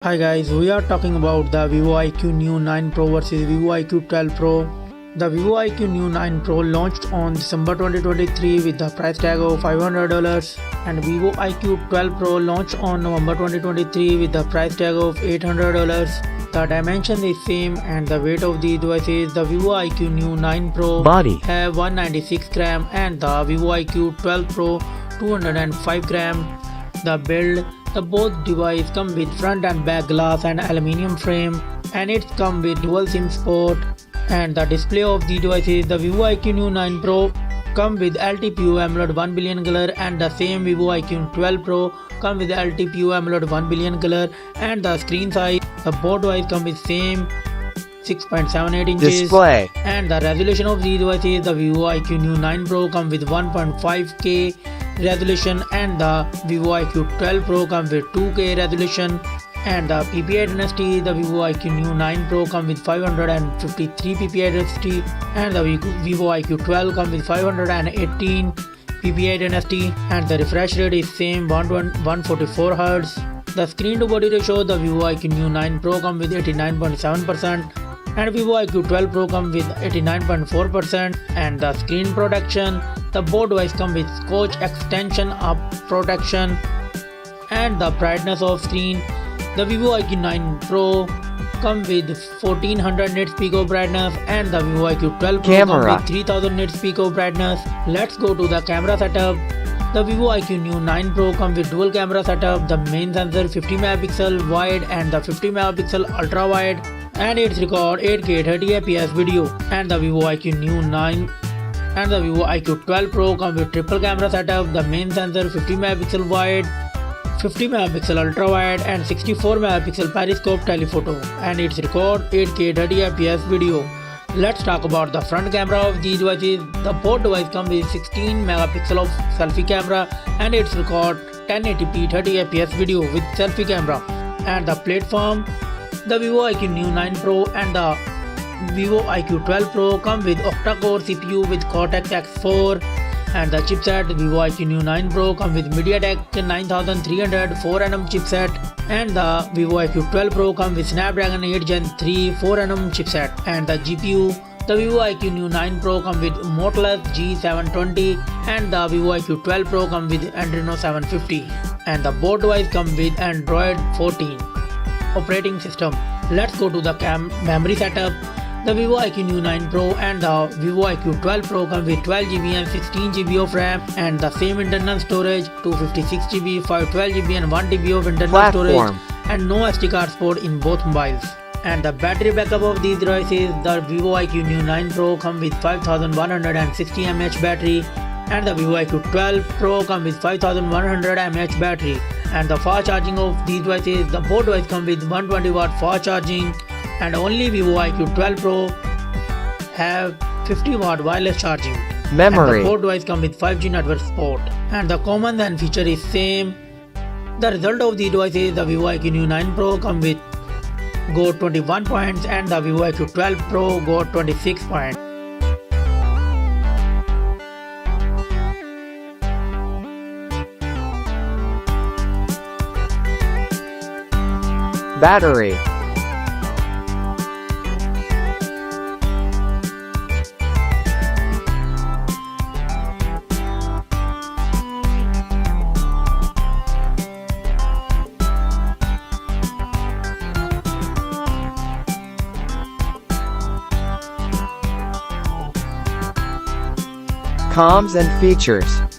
Hi guys, we are talking about the Vivo IQ Neo 9 Pro versus Vivo IQ 12 Pro. The Vivo IQ Neo 9 Pro launched on December 2023 with the price tag of $500 and Vivo IQ 12 Pro launched on November 2023 with the price tag of $800. The dimension is same and the weight of these devices. The Vivo IQ Neo 9 Pro body have 196 gram and the Vivo IQ 12 Pro 205 gram. The both device come with front and back glass and aluminium frame, and it come with dual SIM support. And the display of the devices, the Vivo IQ Neo 9 Pro come with LTPO AMOLED 1 billion color, and the same Vivo IQ 12 Pro come with LTPO AMOLED 1 billion color. And the screen size, the both device come with same 6.78 inches display, and the resolution of the devices, the Vivo IQ Neo 9 Pro come with 1.5K resolution and the Vivo IQ 12 Pro come with 2K resolution. And the PPI density, the Vivo IQ Neo 9 Pro come with 553 PPI density and the Vivo IQ 12 come with 518 PPI density, and the refresh rate is same 144 Hz. The screen to body ratio, the Vivo IQ Neo 9 Pro come with 89.7% and Vivo IQ 12 Pro come with 89.4%. And the screen protection, the both device come with Scotch extension up protection. And the brightness of screen, the Vivo IQ 9 Pro come with 1400 nits peak of brightness and the Vivo IQ 12 Pro come with 3000 nits peak of brightness. Let's go to the camera setup. The Vivo IQ Neo 9 Pro come with dual camera setup. The main sensor 50 megapixel wide and the 50 megapixel ultra wide, and it's record 8K 30fps video. And the Vivo IQ Neo 9 and the Vivo IQ 12 Pro come with triple camera setup. The main sensor 50 megapixel wide, 50 megapixel ultra wide and 64 megapixel periscope telephoto, and it's record 8K 30fps video. Let's talk about the front camera of these devices. The both devices come with 16 megapixel of selfie camera and it's record 1080p 30fps video with selfie camera. And the platform, the Vivo IQ Neo 9 Pro and the Vivo IQ 12 Pro come with octa-core CPU with Cortex X4, and the chipset, the Vivo IQ Neo 9 Pro come with MediaTek 9300 4nm chipset, and the Vivo IQ 12 Pro come with Snapdragon 8 Gen 3 4nm chipset. And the GPU, the Vivo IQ Neo 9 Pro come with Motorola G720 and the Vivo IQ 12 Pro come with Adreno 750, and the both devices come with Android 14 operating system. Let's go to the memory setup. The Vivo IQ Neo 9 Pro and the Vivo IQ 12 Pro come with 12GB and 16GB of RAM and the same internal storage, 256GB, 512GB and 1TB of internal storage, and no SD card support in both mobiles. And the battery backup of these devices, the Vivo IQ Neo 9 Pro come with 5160 mAh battery and the Vivo IQ 12 Pro come with 5100 mAh battery. And the fast charging of these devices, the both devices come with 120 watt fast charging, and only Vivo IQ 12 Pro have 50 watt wireless charging. Memory, and the both devices come with 5G network support, and the common and feature is same. The result of the devices, the Vivo IQ Neo 9 Pro come with got 21 points and the Vivo IQ 12 Pro got 26 points. battery, comms and features.